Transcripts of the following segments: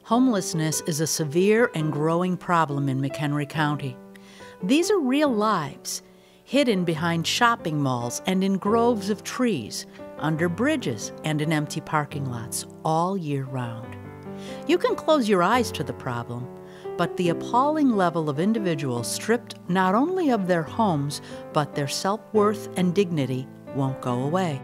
Homelessness is a severe and growing problem in McHenry County. These are real lives, hidden behind shopping malls and in groves of trees, under bridges and in empty parking lots all year round. You can close your eyes to the problem, but the appalling level of individuals stripped not only of their homes, but their self-worth and dignity won't go away.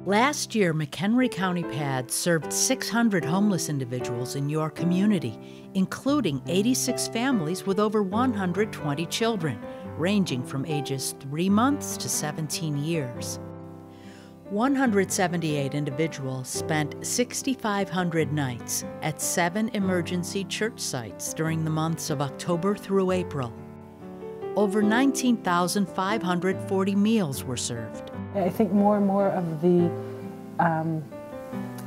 Last year, McHenry County PAD served 600 homeless individuals in your community, including 86 families with over 120 children, ranging from ages 3 months to 17 years. 178 individuals spent 6,500 nights at 7 emergency church sites during the months of October through April. Over 19,540 meals were served. I think more and more of the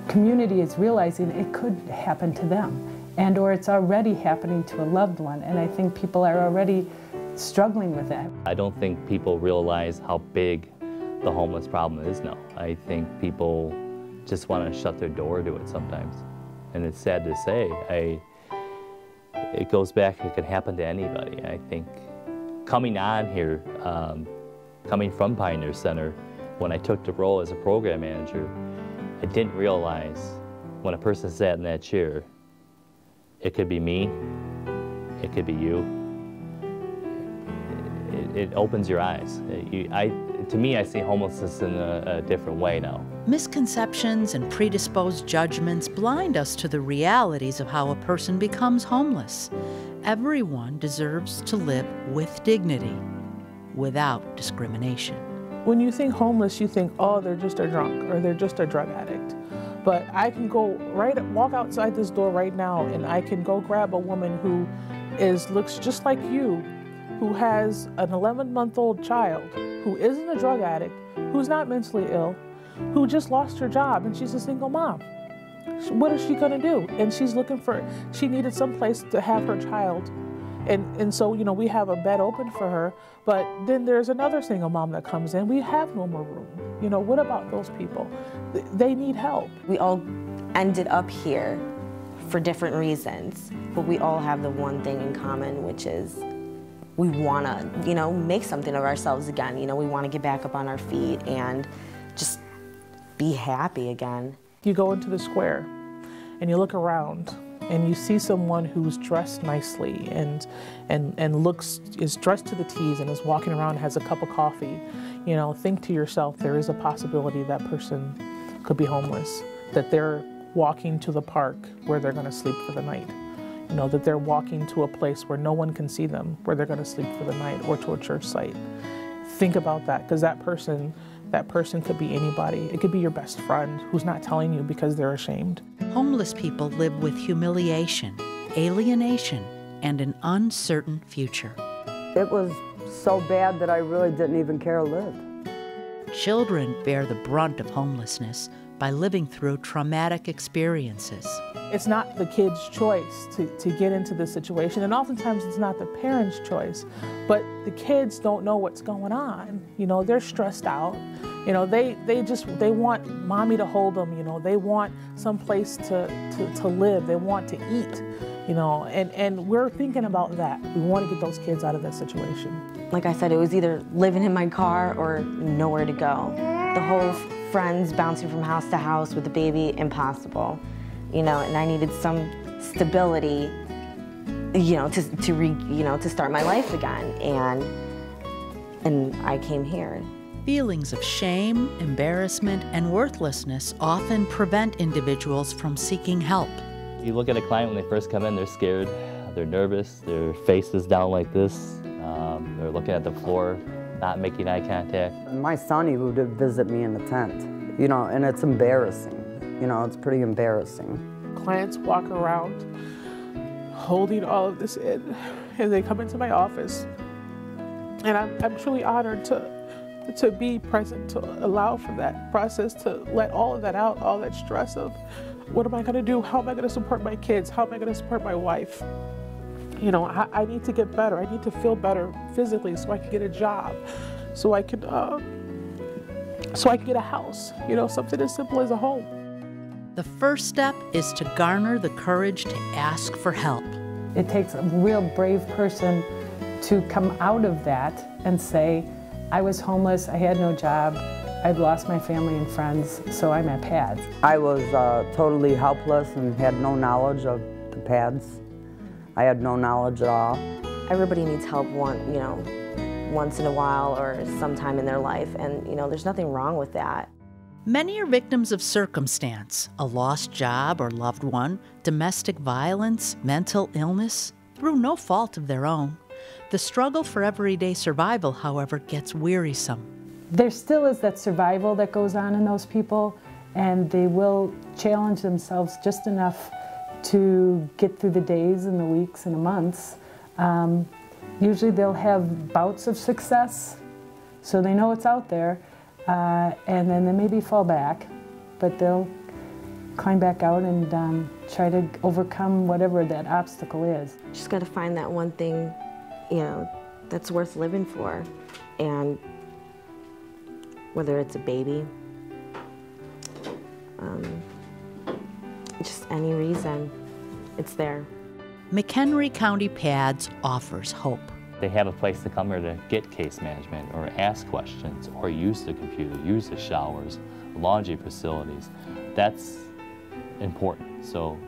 community is realizing it could happen to them, or it's already happening to a loved one, and I think people are already struggling with that. I don't think people realize how big the homeless problem is now. I think people just want to shut their door to it sometimes, and it's sad to say. It goes back, it could happen to anybody. I think coming on here, coming from Pioneer Center, when I took the role as a program manager, I didn't realize when a person sat in that chair, it could be me, it could be you. It opens your eyes. To me, I see homelessness in a different way now. Misconceptions and predisposed judgments blind us to the realities of how a person becomes homeless. Everyone deserves to live with dignity, without discrimination. When you think homeless, you think, oh, they're just a drunk or they're just a drug addict. But I can walk outside this door right now and I can go grab a woman who looks just like you, who has an 11-month-old child, who isn't a drug addict, who's not mentally ill, who just lost her job and she's a single mom. What is she gonna do? And she needed some place to have her child. And so, you know, we have a bed open for her, but then there's another single mom that comes in. We have no more room. You know, what about those people? They need help. We all ended up here for different reasons, but we all have the one thing in common, which is we want to, you know, make something of ourselves again. You know, we want to get back up on our feet and just be happy again. You go into the square and you look around and you see someone who's dressed nicely and is dressed to the T's and is walking around and has a cup of coffee. You know, think to yourself, there is a possibility that person could be homeless, that they're walking to the park where they're going to sleep for the night. You know, that they're walking to a place where no one can see them, where they're going to sleep for the night, or to a church site. Think about that, because that person could be anybody. It could be your best friend who's not telling you because they're ashamed. Homeless people live with humiliation, alienation, and an uncertain future. It was so bad that I really didn't even care to live. Children bear the brunt of homelessness by living through traumatic experiences. It's not the kid's choice to get into this situation, and oftentimes it's not the parent's choice, but the kids don't know what's going on. You know, they're stressed out. You know, they want mommy to hold them. You know, they want some place to live. They want to eat. You know, and we're thinking about that. We want to get those kids out of that situation. Like I said, it was either living in my car or nowhere to go. The whole friends bouncing from house to house with the baby, impossible. You know, and I needed some stability, you know, to start my life again, and I came here. Feelings of shame, embarrassment, and worthlessness often prevent individuals from seeking help. You look at a client when they first come in, they're scared, they're nervous, their face is down like this, they're looking at the floor, not making eye contact. My son, he would visit me in the tent, you know, and it's embarrassing. You know, it's pretty embarrassing. Clients walk around holding all of this in, and they come into my office, and I'm truly honored to be present, to allow for that process, to let all of that out, all that stress of what am I going to do, how am I going to support my kids, how am I going to support my wife. You know, I need to get better, I need to feel better physically so I can get a job, so I can get a house, you know, something as simple as a home. The first step is to garner the courage to ask for help. It takes a real brave person to come out of that and say, I was homeless, I had no job, I'd lost my family and friends, so I'm at PADS. I was totally helpless and had no knowledge of the PADS. I had no knowledge at all. Everybody needs help once in a while or sometime in their life, and there's nothing wrong with that. Many are victims of circumstance, a lost job or loved one, domestic violence, mental illness, through no fault of their own. The struggle for everyday survival, however, gets wearisome. There still is that survival that goes on in those people, and they will challenge themselves just enough to get through the days and the weeks and the months. Usually they'll have bouts of success, so they know it's out there, and then they maybe fall back, but they'll climb back out and try to overcome whatever that obstacle is. Just got to find that one thing, that's worth living for, and whether it's a baby, just any reason, it's there. McHenry County PADS offers hope. They have a place to come here to get case management or ask questions or use the computer, use the showers, laundry facilities. That's important. So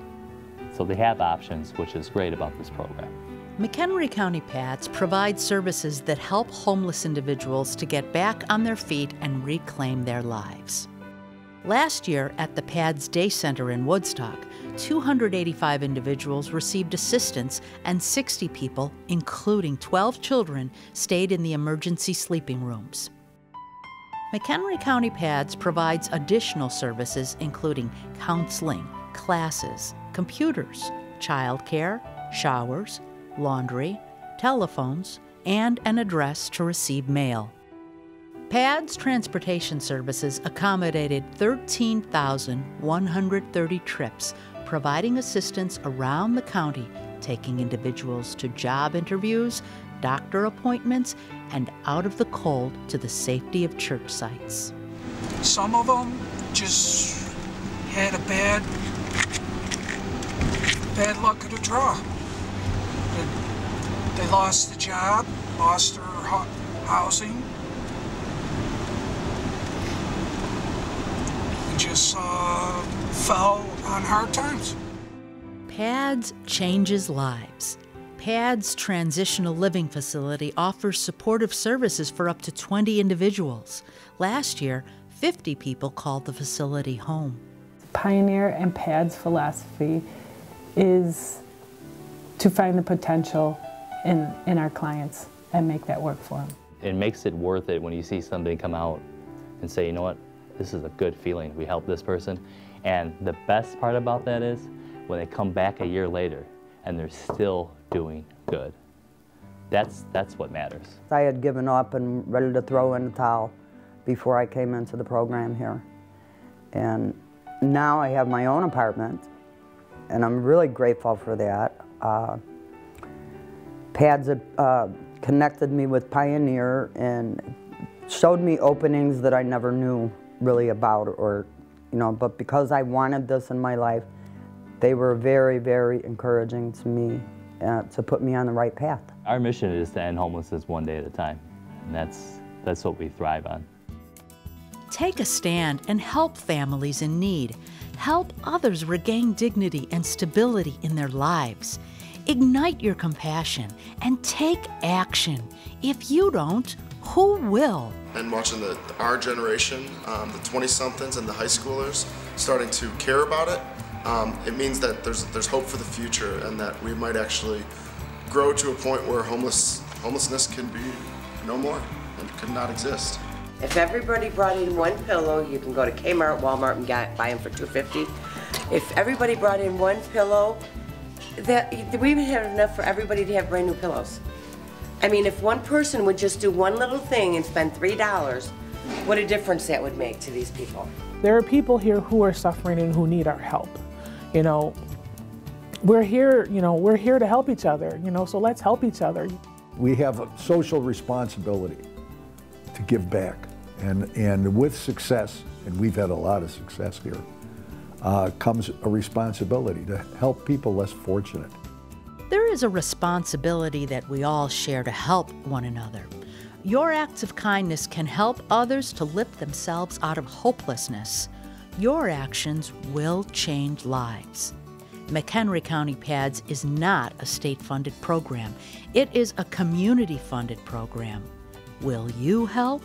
they have options, which is great about this program. McHenry County PADS provides services that help homeless individuals to get back on their feet and reclaim their lives. Last year at the PADS Day Center in Woodstock, 285 individuals received assistance and 60 people, including 12 children, stayed in the emergency sleeping rooms. McHenry County PADS provides additional services including counseling, classes, computers, childcare, showers, laundry, telephones, and an address to receive mail. PADS transportation services accommodated 13,130 trips, providing assistance around the county, taking individuals to job interviews, doctor appointments, and out of the cold to the safety of church sites. Some of them just had a bad luck of the draw. They lost the job, lost their housing, and just fell on hard times. PADS changes lives. PADS Transitional Living Facility offers supportive services for up to 20 individuals. Last year, 50 people called the facility home. Pioneer and PADS philosophy is to find the potential in our clients and make that work for them. It makes it worth it when you see somebody come out and say, you know what, this is a good feeling, we helped this person. And the best part about that is when they come back a year later and they're still doing good. That's what matters. I had given up and ready to throw in the towel before I came into the program here. And now I have my own apartment, and I'm really grateful for that. PADS connected me with Pioneer and showed me openings that I never knew really about, or but because I wanted this in my life, they were very, very encouraging to me to put me on the right path. Our mission is to end homelessness one day at a time, and that's what we thrive on. Take a stand and help families in need. Help others regain dignity and stability in their lives. Ignite your compassion and take action. If you don't, who will? And watching our generation, the 20-somethings and the high schoolers, starting to care about it, it means that there's hope for the future, and that we might actually grow to a point where homelessness can be no more and could not exist. If everybody brought in one pillow, you can go to Kmart, Walmart, and buy them for $2.50. If everybody brought in one pillow, we would have enough for everybody to have brand new pillows. I mean, if one person would just do one little thing and spend $3, what a difference that would make to these people. There are people here who are suffering and who need our help. We're here, we're here to help each other, so let's help each other. We have a social responsibility to give back, and with success, and we've had a lot of success here, comes a responsibility to help people less fortunate. There is a responsibility that we all share to help one another. Your acts of kindness can help others to lift themselves out of hopelessness. Your actions will change lives. McHenry County PADS is not a state-funded program. It is a community-funded program. Will you help?